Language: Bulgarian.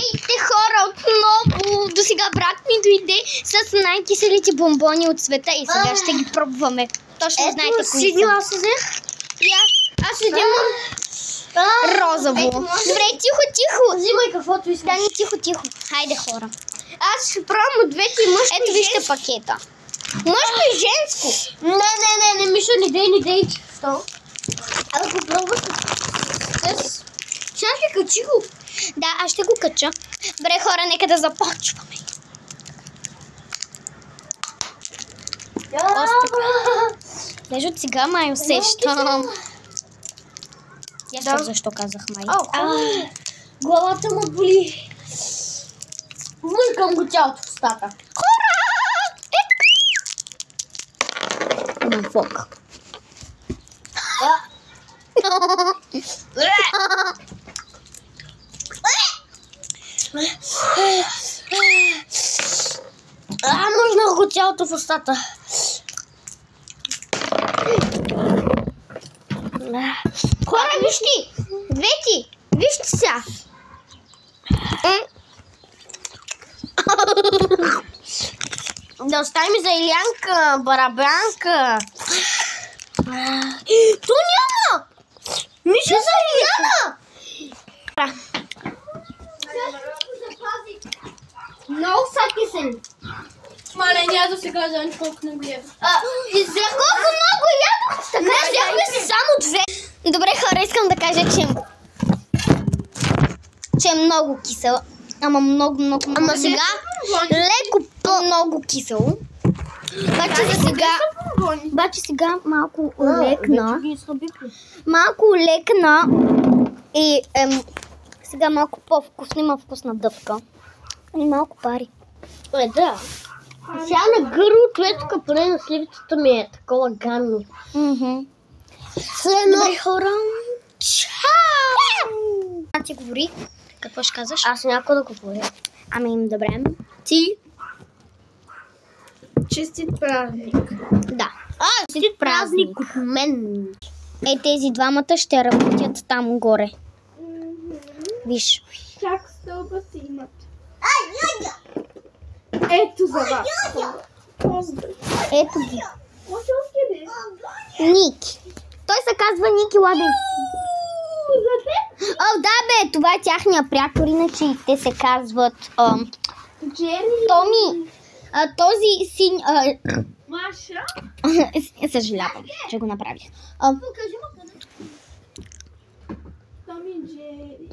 Здравейте, хора, отново! До сега брат ми дойде с най-киселите бомбони от света и сега ще ги пробваме. Точно знаете кои са. Аз взех. Аз вземам розово. Добре, тихо. Взимай каквото искаш. Дани, тихо. Хайде, хора. Аз ще пробвам от двете мъжко. Ето вижте пакета. Мъжко и женско. Не, Миша, не дей. Що? Абе, попробвай с... Чакай, качи го. Да, аз ще го кача. Добре, хора, нека да започваме. Даже от сега май усещам. Я защо казах май. Главата му боли. Въркам го цялото в устата. Имам фок. Мъжнах го цялото в устата. Хора, вижте! Двете! Вижте сега! Да оставим за Илянка, барабанка. То няма! Миша за Иляна! Много са кисели. Мале, няма да се казвам колко много е. За колко много ядох? Така взяхме си само две. Добре, хора, искам да кажа, че е много кисело. Ама много. Ама сега леко по-много кисело. Обаче сега малко лекна. Малко лекна и сега малко по-вкусно, има вкусна дъвка. И малко пари. Да. Сега на гърлото ето капане на сливицата ми е такова гадно. Добре, хора. Чао! Ти говори. Какво ще казваш? Аз някой да говоря. Ами, добре. Ти? Честит празник. Да. Честит празник от мен. Тези двамата ще работят там горе. Виж. Чак стълба си имат. Ето за вас. Поздрави. Ето ги. Може откъде? Ники. Той се казва Ники Ладен. За теб? О, да бе, това е тяхния приятел, иначе те се казват Джери. Томи. Този син... Маша. Съжалявам, че го направих. Покажи му къде. Томи Джери.